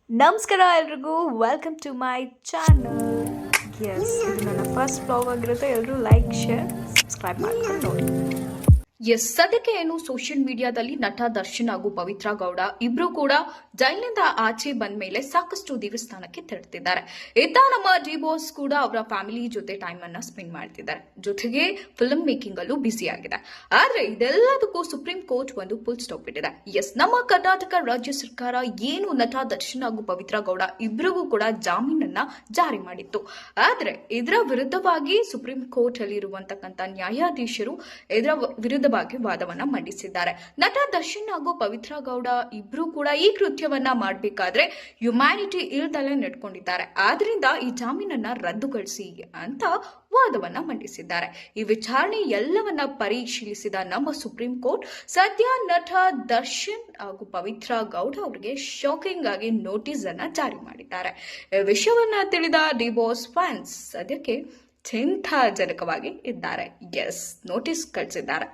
ನಮಸ್ಕಾರ ಎಲ್ರಿಗೂ, welcome to my channel. ಇದು ನನ್ನ ಫಸ್ಟ್ ಬ್ಲಾಗ್ ಆಗಿರುತ್ತೆ. ಎಲ್ಲರೂ ಲೈಕ್, ಶೇರ್, ಸಬ್ಸ್ಕ್ರೈಬ್ ಮಾಡ್ಕೊಂಡು ನೋಡಿ. ಸದ್ಯಕ್ಕೆ ಏನು ಸೋಷಿಯಲ್ ಮೀಡಿಯಾದಲ್ಲಿ ನಟ ದರ್ಶನ್ ಹಾಗೂ ಪವಿತ್ರ ಗೌಡ ಇಬ್ರು ಕೂಡ ಜೈಲಿನಿಂದ ಆಚೆ ಬಂದ ಮೇಲೆ ಸಾಕಷ್ಟು ದೇವಸ್ಥಾನಕ್ಕೆ ತೆರಳುತ್ತಿದ್ದಾರೆ. ಇತ್ತ ನಮ್ಮ ಡಿ ಬಾಸ್ ಕೂಡ ಅವರ ಫ್ಯಾಮಿಲಿ ಜೊತೆ ಟೈಮ್ ಅನ್ನ ಸ್ಪೆಂಡ್ ಮಾಡ್ತಿದ್ದಾರೆ. ಜೊತೆಗೆ ಫಿಲ್ಮ್ ಮೇಕಿಂಗ್ ಅಲ್ಲೂ ಬ್ಯುಸಿ ಆಗಿದೆ. ಆದ್ರೆ ಇದೆಲ್ಲದಕ್ಕೂ ಸುಪ್ರೀಂ ಕೋರ್ಟ್ ಒಂದು ಫುಲ್ ಸ್ಟಾಪ್ ಇಟ್ಟಿದೆ. ನಮ್ಮ ಕರ್ನಾಟಕ ರಾಜ್ಯ ಸರ್ಕಾರ ಏನು ನಟ ದರ್ಶನ್ ಹಾಗೂ ಪವಿತ್ರ ಗೌಡ ಇಬ್ಬರಿಗೂ ಕೂಡ ಜಾಮೀನನ್ನ ಜಾರಿ ಮಾಡಿತ್ತು. ಆದ್ರೆ ಇದರ ವಿರುದ್ಧವಾಗಿ ಸುಪ್ರೀಂ ಕೋರ್ಟ್ ಅಲ್ಲಿ ಇರುವಂತಕ್ಕಂಥ ನ್ಯಾಯಾಧೀಶರು ಇದರ ವಿರುದ್ಧವಾಗಿ ವಾದವನ್ನ ಮಂಡಿಸಿದ್ದಾರೆ. ನಟ ದರ್ಶನ್ ಹಾಗೂ ಪವಿತ್ರ ಗೌಡ ಇಬ್ರು ಕೂಡ ಈ ಕೃತ್ಯವನ್ನ ಮಾಡಬೇಕಾದ್ರೆ ಹ್ಯುಮ್ಯಾನಿಟಿ ಇಲ್ದಲೇ ನಡ್ಕೊಂಡಿದ್ದಾರೆ. ಆದ್ರಿಂದ ಈ ಜಾಮೀನನ್ನ ರದ್ದುಗೊಳಿಸಿ ಅಂತ ವಾದವನ್ನ ಮಂಡಿಸಿದ್ದಾರೆ. ಈ ವಿಚಾರಣೆ ಎಲ್ಲವನ್ನ ಪರಿಶೀಲಿಸಿದ ನಮ್ಮ ಸುಪ್ರೀಂ ಕೋರ್ಟ್ ಸದ್ಯ ನಟ ದರ್ಶನ್ ಹಾಗೂ ಪವಿತ್ರ ಗೌಡ ಅವರಿಗೆ ಶಾಕಿಂಗ್ ಆಗಿ ನೋಟಿಸ್ ಅನ್ನ ಜಾರಿ ಮಾಡಿದ್ದಾರೆ. ಈ ವಿಷಯವನ್ನ ತಿಳಿದ ಡಿ ಬಾಸ್ ಫ್ಯಾನ್ಸ್ ಸದ್ಯಕ್ಕೆ ಚಿಂತಾಜನಕವಾಗಿ ಇದ್ದಾರೆ. ನೋಟಿಸ್ ಕಳಿಸಿದ್ದಾರೆ.